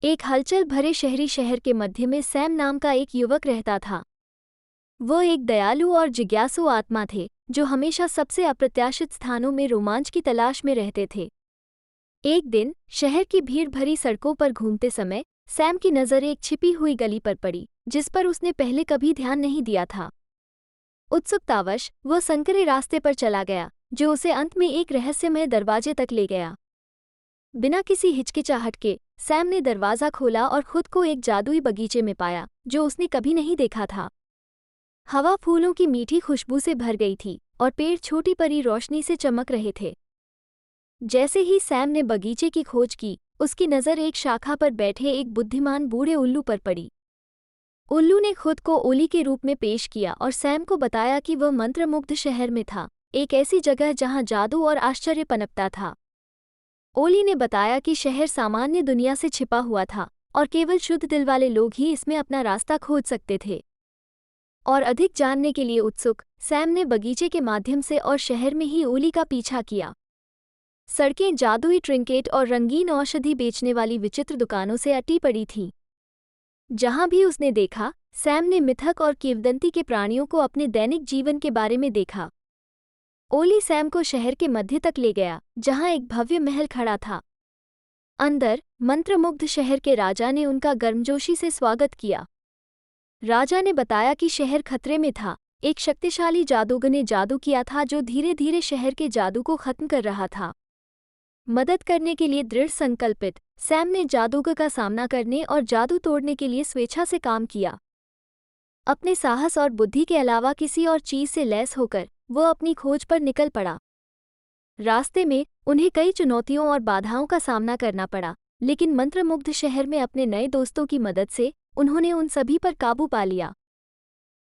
एक हलचल भरे शहरी शहर के मध्य में सैम नाम का एक युवक रहता था। वो एक दयालु और जिज्ञासु आत्मा थे जो हमेशा सबसे अप्रत्याशित स्थानों में रोमांच की तलाश में रहते थे। एक दिन शहर की भीड़ भरी सड़कों पर घूमते समय सैम की नज़र एक छिपी हुई गली पर पड़ी जिस पर उसने पहले कभी ध्यान नहीं दिया था। उत्सुकतावश वो संकरे रास्ते पर चला गया जो उसे अंत में एक रहस्यमय दरवाजे तक ले गया। बिना किसी हिचकिचाहट के सैम ने दरवाज़ा खोला और खुद को एक जादुई बगीचे में पाया जो उसने कभी नहीं देखा था। हवा फूलों की मीठी खुशबू से भर गई थी और पेड़ छोटी परी रोशनी से चमक रहे थे। जैसे ही सैम ने बगीचे की खोज की, उसकी नज़र एक शाखा पर बैठे एक बुद्धिमान बूढ़े उल्लू पर पड़ी। उल्लू ने खुद को ओली के रूप में पेश किया और सैम को बताया कि वह मंत्रमुग्ध शहर में था, एक ऐसी जगह जहां जादू और आश्चर्य पनपता था। ओली ने बताया कि शहर सामान्य दुनिया से छिपा हुआ था और केवल शुद्ध दिल वाले लोग ही इसमें अपना रास्ता खोज सकते थे। और अधिक जानने के लिए उत्सुक सैम ने बगीचे के माध्यम से और शहर में ही ओली का पीछा किया। सड़कें जादुई ट्रिंकेट और रंगीन औषधि बेचने वाली विचित्र दुकानों से अटी पड़ी थीं। जहां भी उसने देखा, सैम ने मिथक और किंवदंती के प्राणियों को अपने दैनिक जीवन के बारे में देखा। ओली सैम को शहर के मध्य तक ले गया जहां एक भव्य महल खड़ा था। अंदर मंत्रमुग्ध शहर के राजा ने उनका गर्मजोशी से स्वागत किया। राजा ने बताया कि शहर खतरे में था। एक शक्तिशाली जादूगर ने जादू किया था जो धीरे धीरे शहर के जादू को खत्म कर रहा था। मदद करने के लिए दृढ़ संकल्पित सैम ने जादूगर का सामना करने और जादू तोड़ने के लिए स्वेच्छा से काम किया। अपने साहस और बुद्धि के अलावा किसी और चीज से लैस होकर वो अपनी खोज पर निकल पड़ा। रास्ते में उन्हें कई चुनौतियों और बाधाओं का सामना करना पड़ा, लेकिन मंत्रमुग्ध शहर में अपने नए दोस्तों की मदद से उन्होंने उन सभी पर काबू पा लिया।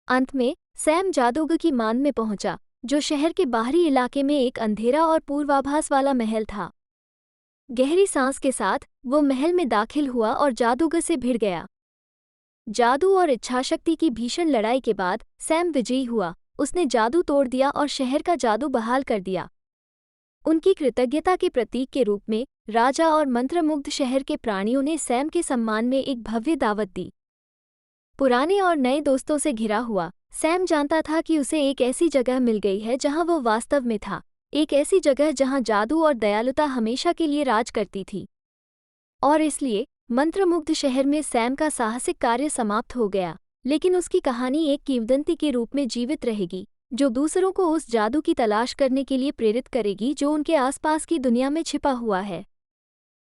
अंत में सैम जादूगर की मान में पहुंचा, जो शहर के बाहरी इलाके में एक अंधेरा और पूर्वाभास वाला महल था। गहरी सांस के साथ वो महल में दाखिल हुआ और जादूगर से भिड़ गया। जादू और इच्छाशक्ति की भीषण लड़ाई के बाद सैम विजयी हुआ। उसने जादू तोड़ दिया और शहर का जादू बहाल कर दिया। उनकी कृतज्ञता के प्रतीक के रूप में राजा और मंत्रमुग्ध शहर के प्राणियों ने सैम के सम्मान में एक भव्य दावत दी। पुराने और नए दोस्तों से घिरा हुआ सैम जानता था कि उसे एक ऐसी जगह मिल गई है जहां वो वास्तव में था, एक ऐसी जगह जहां जादू और दयालुता हमेशा के लिए राज करती थी। और इसलिए मंत्रमुग्ध शहर में सैम का साहसिक कार्य समाप्त हो गया, लेकिन उसकी कहानी एक किंवदंती के रूप में जीवित रहेगी, जो दूसरों को उस जादू की तलाश करने के लिए प्रेरित करेगी जो उनके आसपास की दुनिया में छिपा हुआ है।